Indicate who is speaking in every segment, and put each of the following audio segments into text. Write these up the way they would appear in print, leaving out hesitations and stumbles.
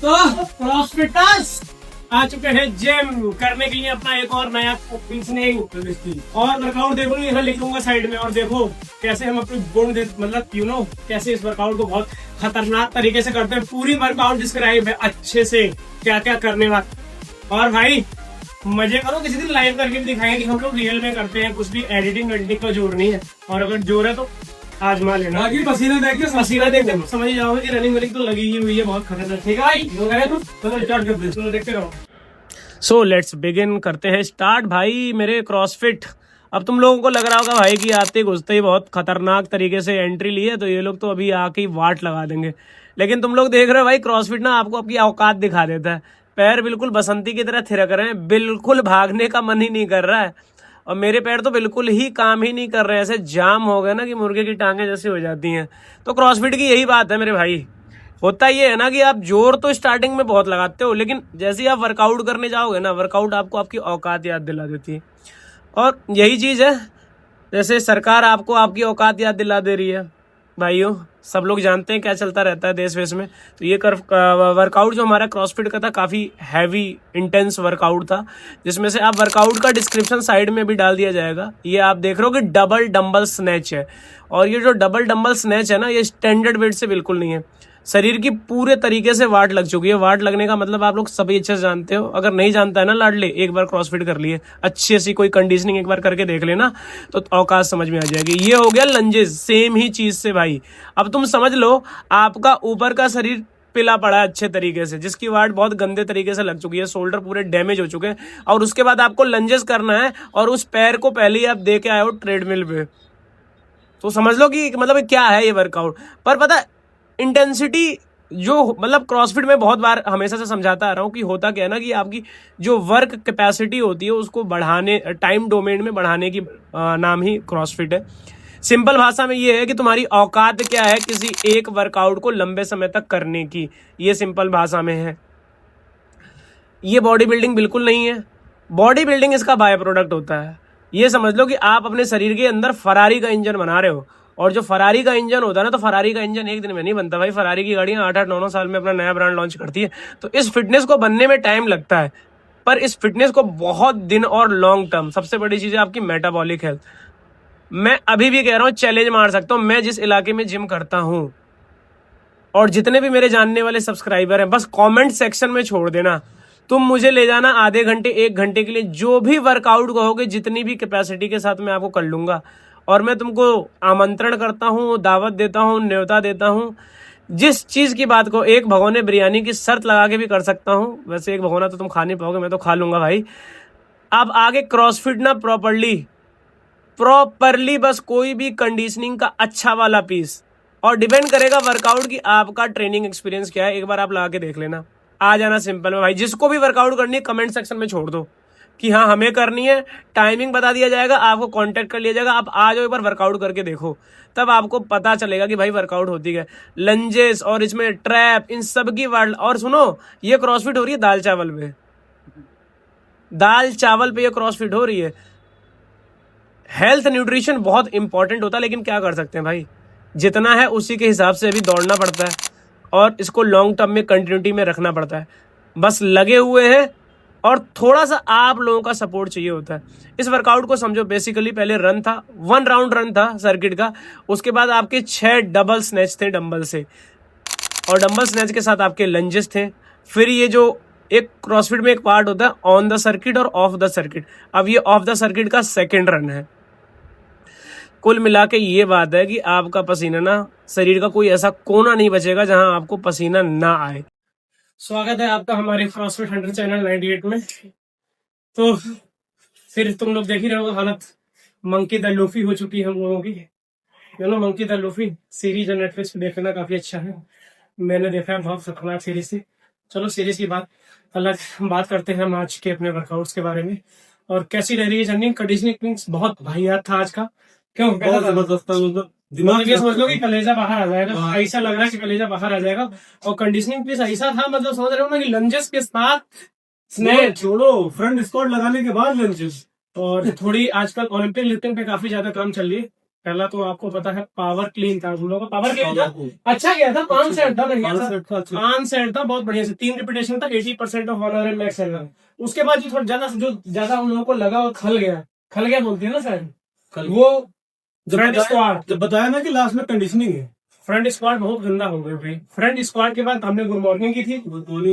Speaker 1: तो क्रॉसफिटर्स आ चुके हैं जिम करने के लिए अपना एक और नया कंडीशनिंग और वर्कआउट। देखो यहाँ लिखूंगा साइड में, और देखो कैसे हम अपने गुण मतलब कैसे इस वर्कआउट को बहुत खतरनाक तरीके से करते हैं। पूरी वर्कआउट डिस्क्राइब है अच्छे से, क्या क्या करने वाला। और भाई मजे करो, किसी दिन लाइव करके भी दिखाएंगे कि हम लोग रियल में करते हैं, कुछ भी एडिटिंग वेडिटिंग का जोर नहीं है। और अगर जोर है तो आजमा लेना। बाकी पसीना देख के समझ जाओगे कि रनिंग वनिंग तो लगी ही हुई है, बहुत खतरनाक। ठीक है भाई, चलो स्टार्ट करते हैं, देखते रहो। सो लेट्स बिगिन, करते हैं स्टार्ट भाई मेरे क्रॉसफिट। अब तुम लोगों को लग रहा होगा भाई कि आते घुसते ही बहुत खतरनाक तरीके से एंट्री ली है, तो ये लोग तो अभी आके ही वाट लगा देंगे। लेकिन तुम लोग देख रहे हो भाई, क्रॉसफिट ना आपको आपकी औकात दिखा देता है। पैर बिल्कुल बसंती की तरह थिरक रहे हैं, बिल्कुल भागने का मन ही नहीं कर रहा है। और मेरे पैर तो बिल्कुल ही काम ही नहीं कर रहे हैं, ऐसे जाम हो गए ना कि मुर्गे की टांगें जैसी हो जाती हैं। तो क्रॉसफिट की यही बात है मेरे भाई। होता ये है ना कि आप जोर तो स्टार्टिंग में बहुत लगाते हो, लेकिन जैसे ही आप वर्कआउट करने जाओगे ना, वर्कआउट आपको आपकी औकात याद दिला देती है। और यही चीज़ है, जैसे सरकार आपको आपकी औकात याद दिला दे रही है। भाइयों सब लोग जानते हैं क्या चलता रहता है देश वेश में। तो ये वर्कआउट जो हमारा क्रॉसफिट का था, काफ़ी हैवी इंटेंस वर्कआउट था, जिसमें से आप वर्कआउट का डिस्क्रिप्शन साइड में भी डाल दिया जाएगा। ये आप देख रहे हो कि डबल डंबल स्नैच है, और ये जो डबल डंबल स्नैच है ना, ये स्टैंडर्ड वेट से बिल्कुल नहीं है। शरीर की पूरे तरीके से वाट लग चुकी है। वाट लगने का मतलब आप लोग सभी अच्छे से जानते हो। अगर नहीं जानता है ना लाडले, एक बार क्रॉसफिट कर लिए, अच्छी सी कोई कंडीशनिंग एक बार करके देख लेना, तो औकात समझ में आ जाएगी। ये हो गया लंजेस, सेम ही चीज से भाई। अब तुम समझ लो, आपका ऊपर का शरीर पिला पड़ा है अच्छे तरीके से, जिसकी वाट बहुत गंदे तरीके से लग चुकी है, शोल्डर पूरे डैमेज हो चुके हैं, और उसके बाद आपको लंजेस करना है, और उस पैर को पहले ही आप दे के आए हो ट्रेडमिल पे। तो समझ लो कि मतलब क्या है ये वर्कआउट। पर पता है इंटेंसिटी जो मतलब क्रॉसफिट में बहुत बार हमेशा से समझाता आ रहा हूँ कि होता क्या है ना, कि आपकी जो वर्क कैपेसिटी होती है उसको बढ़ाने, टाइम डोमेन में बढ़ाने की नाम ही क्रॉसफिट है। सिंपल भाषा में ये है कि तुम्हारी औकात क्या है किसी एक वर्कआउट को लंबे समय तक करने की, ये सिंपल भाषा में है। ये बॉडी बिल्डिंग बिल्कुल नहीं है। बॉडी बिल्डिंग इसका बाय प्रोडक्ट होता है। ये समझ लो कि आप अपने शरीर के अंदर फरारी का इंजन बना रहे हो, और जो फरारी का इंजन होता है ना, तो फरारी का इंजन एक दिन में नहीं बनता भाई। फरारी की गाड़ियां 8-8, 9-9 साल में अपना नया ब्रांड लॉन्च करती है। तो इस फिटनेस को बनने में टाइम लगता है, पर इस फिटनेस को बहुत दिन और लॉन्ग टर्म, सबसे बड़ी चीज है आपकी मेटाबॉलिक हेल्थ। मैं अभी भी कह रहा हूँ, चैलेंज मार सकता हूँ, मैं जिस इलाके में जिम करता हूँ, और जितने भी मेरे जानने वाले सब्सक्राइबर हैं, बस कमेंट सेक्शन में छोड़ देना, तुम मुझे ले जाना आधे घंटे 1 घंटे के लिए, जो भी वर्कआउट कहोगे, जितनी भी कैपेसिटी के साथ मैं आपको कर लूंगा। और मैं तुमको आमंत्रण करता हूँ, दावत देता हूँ, न्योता देता हूँ। जिस चीज की बात को एक भगोने बिरयानी की शर्त लगा के भी कर सकता हूँ। वैसे एक भगोना तो तुम खा नहीं पाओगे, मैं तो खा लूंगा भाई। अब आगे क्रॉसफिट ना प्रॉपरली बस कोई भी कंडीशनिंग का अच्छा वाला पीस, और डिपेंड करेगा वर्कआउट की आपका ट्रेनिंग एक्सपीरियंस क्या है, एक बार आप लगा के देख लेना। आ जाना सिंपल में भाई। जिसको भी वर्कआउट करनी है कमेंट सेक्शन में छोड़ दो कि हाँ हमें करनी है, टाइमिंग बता दिया जाएगा, आपको कांटेक्ट कर लिया जाएगा। आप आ जाओ, एक बार वर्कआउट करके देखो, तब आपको पता चलेगा कि भाई वर्कआउट होती है। लंजेस और इसमें ट्रैप, इन सब की वर्ल्ड। और सुनो, ये क्रॉसफिट हो रही है दाल चावल पे, दाल चावल पे ये क्रॉसफिट हो रही है। हेल्थ न्यूट्रिशन बहुत इंपॉर्टेंट होता है, लेकिन क्या कर सकते हैं भाई, जितना है उसी के हिसाब से अभी दौड़ना पड़ता है, और इसको लॉन्ग टर्म में कंटिन्यूटी में रखना पड़ता है। बस लगे हुए हैं, और थोड़ा सा आप लोगों का सपोर्ट चाहिए होता है। इस वर्कआउट को समझो, बेसिकली पहले रन था, 1 राउंड रन था सर्किट का, उसके बाद आपके 6 डबल स्नैच थे डंबल से, और डंबल स्नैच के साथ आपके लंजेस थे। फिर ये जो एक क्रॉसफिट में एक पार्ट होता है ऑन द सर्किट और ऑफ द सर्किट, अब ये ऑफ द सर्किट का सेकेंड रन है। कुल मिला के ये बात है कि आपका पसीना ना, शरीर का कोई ऐसा कोना नहीं बचेगा जहां आपको पसीना ना आए। स्वागत है आपका हमारे क्रॉसफिट हंटर चैनल 98 में। तो फिर तुम लोग देख ही रहे हो, हालत मंकी द लूफी हो चुकी है हम लोगों की। मंकी द लूफी सीरीज है, नेटफ्लिक्स पे देखना, काफी अच्छा है। मैंने देखा है, बहुत खतरनाक सीरीज थी। चलो सीरीज की अलग बात करते हैं हम आज के अपने वर्कआउट्स के बारे में, और कैसी रह रही है जर्नी। कंडीशनिंग बहुत वाहियात था आज का। क्यों?
Speaker 2: बहुत जबरदस्त था, मतलब
Speaker 1: दिमाग ये समझ लो कि कलेजा बाहर आ जाएगा, ऐसा लग रहा है कि कलेजा बाहर आ जाएगा। और कंडीशनिंग पीस ऐसा था, मतलब समझ रहे हो ना, कि लंजेस के साथ स्नैच,
Speaker 2: छोड़ो फ्रंट स्क्वाट लगाने के बाद लंजेस।
Speaker 1: और थोड़ी आजकल ओलंपिक लिफ्टिंग पे काफी ज्यादा काम चल रही है, पहला तो आपको पता है पावर क्लीन था, हम लोगों का पावर क्लीन था, अच्छा गया था, 5 सेट था, बढ़िया था, 5 सेट था, बहुत बढ़िया से 3 रिपीटेशन था, 80% of honour and max error. उसके बाद जो थोड़ा ज्यादा हम लोगों को लगा और खल गया बोलते हैं ना सर, वो फ्रंट स्क्वाड।
Speaker 2: जब बताया ना कि लास्ट में कंडीशनिंग है,
Speaker 1: फ्रंट स्क्वाड बहुत गंदा हो गया भाई। फ्रंट स्क्वाड के बाद हमने गुड मॉर्निंग की थी,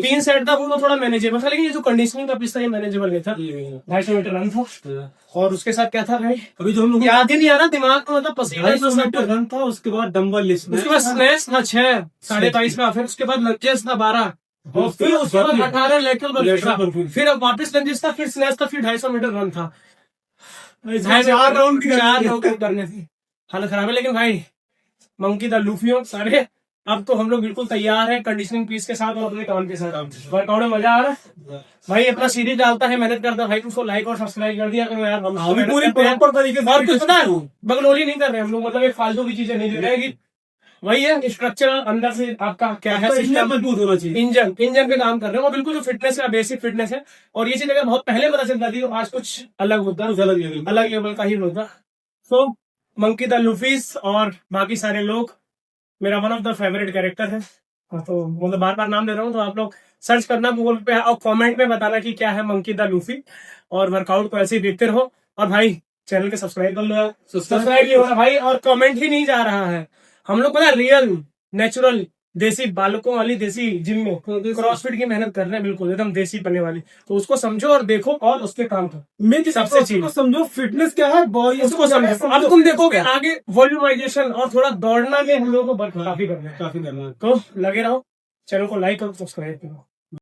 Speaker 1: 3 सेट था, वो थोड़ा मैनेजेबल था, लेकिन ये जो कंडीशनिंग का पिस्ता ये मैनेजेबल नहीं था। 250 मीटर रन था, और उसके साथ क्या था भाई,
Speaker 2: अभी जो हम लोग
Speaker 1: याद ही नहीं आ रहा दिमाग में, मतलब पसीना
Speaker 2: 250 मीटर रन था, उसके बाद डंबल लिस्ट,
Speaker 1: उसके बाद स्नैच था 6 22.5 का, फिर उसके बाद लंजेस था 12, और फिर उसके बाद 18 लेटरल, फिर अब वापस लंजेस था, फिर स्नैच था, फिर 250 मीटर रन था। 4 राउंड करने थे, हालत खराब है। लेकिन भाई मंकी द लूफियो सारे, अब तो हम लोग बिल्कुल तैयार है कंडीशनिंग पीस के साथ और अपने काम के साथ। वर्कआउट में मजा आ रहा है भाई, अपना सीरीज डालता है, मेहनत करता है भाई, उसको लाइक और सब्सक्राइब कर दिया करो यार। हम
Speaker 2: पूरी प्रॉपर तरीके से,
Speaker 1: और कुछ पता है, बगलोली नहीं कर रहे हम लोग, मतलब एक फालतू की चीजें नहीं दे रहे हैं, वही है स्ट्रक्चर अंदर से आपका क्या है, सिस्टम
Speaker 2: मजबूत होना चाहिए,
Speaker 1: इंजन पे काम कर रहे हैं, वो बिल्कुल जो फिटनेस का बेसिक फिटनेस है। और ये चीज अगर बहुत पहले पता चलता थी तो आज कुछ अलग होता, अलग लेवल का ही होता। तो मंकी द लूफीज और बाकी सारे लोग मेरा one of the favourite character है, तो मतलब बार बार नाम ले रहा हूँ, तो आप लोग सर्च करना गूगल पे और कमेंट में बताना कि क्या है मंकी द लूफी, और वर्कआउट को ऐसे ही देखते रहो। और भाई चैनल के सब्सक्राइब कर लो, सब्सक्राइब नहीं हो रहा भाई, और कमेंट ही नहीं जा रहा है। हम लोग पता रियल नेचुरल देसी बालकों वाली देसी जिम में क्रॉसफिट की मेहनत कर रहे हैं, बिल्कुल एकदम देसी पने वाली, तो उसको समझो और देखो और उसके काम करो।
Speaker 2: मैं सबसे चीज समझो फिटनेस क्या है, बॉडी
Speaker 1: उसको समझो। अब तुम देखोगे आगे वॉल्यूमाइजेशन और थोड़ा दौड़ना में हम लोगों को काफी करना है,
Speaker 2: काफी करना है।
Speaker 1: तो लगे रहो, चैनल को लाइक और सब्सक्राइब करो।